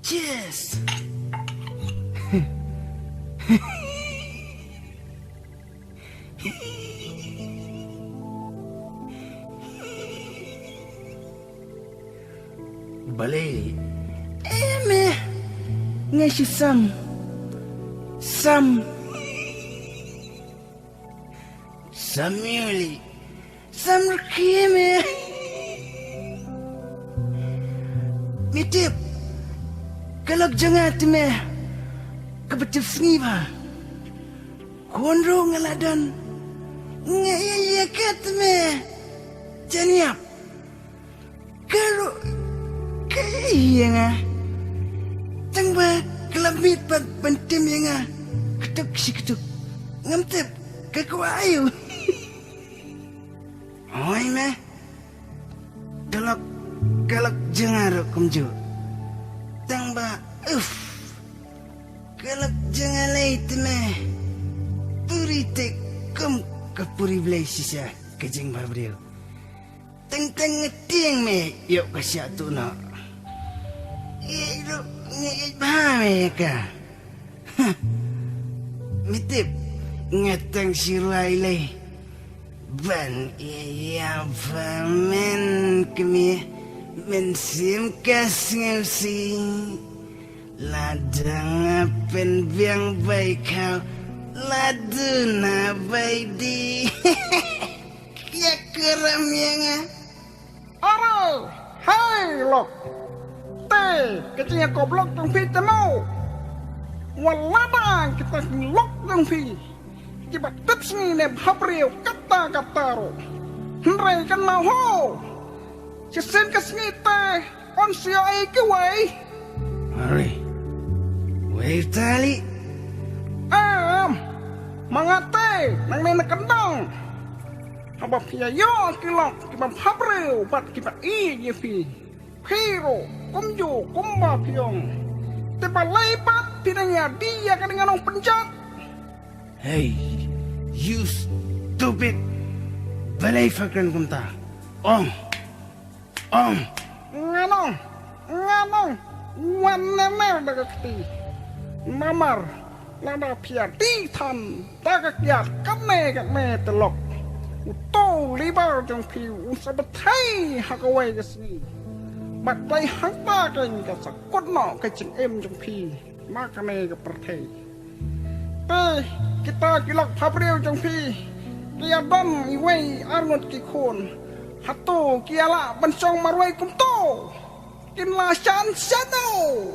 Cheers. Balik. Meh. Ngasih sam. Samuli. Samrkime. Mitip. Kalau jangan meh. Kebetul sniba. Kondro ngaladan. Ngaya kat meh. Janiap. Kalau kaya ngah. Tangba kelabit pat pentim yang ngah. Ketuk si ketuk. Ngamtip. Kekuayu. Oi meh. Kalau jangan kumju. Tangba kalau jangan lait meh. Turitek kum kapuri belai sisa kejeng babriu. Teng ngetiang meh yuk kasih tu nak. Itu ngejek bahaya ka. Mitip ngatang siruai leh. Ban iya famen kami mensim kasngsi. Lada ngapen biang baik kau. Ladu na baik di. Ya keram yang Aral, hai lok. Kecilnya goblok dong pi temu. Walada kita lok dong pi. Kita tips ni ne habriu katta2. Henry kan mau ho. Sesen kesni teh on sio ai ke wei. Hari. Wei tali. Mangate nang nene kendang. Haba pia yo kilong kita habriu bat kita ye pi. Hero, kumju, kumba piong. Tiba lebat pinanya dia kan dengan orang penjat. Hey, you stupid. Balai fakran kumta. Om. Nganong. Wanene dagakti. Mamar, lada pia ditan. Dagakyat kane telok. Uto libar jong pi usabetai hakawai kesini. Bạc tay hắn ta kênh cả sắc quất nọ cái chừng êm trong phi mà cái này gặp bật thầy tê cái ta cái lọc tháp rêu trong phi kia đâm y quay ăn một cái khôn hát tô kia lạ bên trong mà quay cũng tô cái là chán sát đâu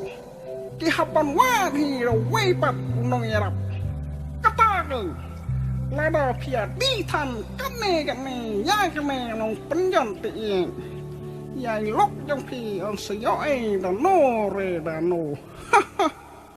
cái hạp bàn hoa thì rồi quay bật cũng nông nhà đập cái ta kênh là đào phía đi thành cái này nhá cái này nông bánh dần tự nhiên Yai lok jong pi on se yo da no re da no.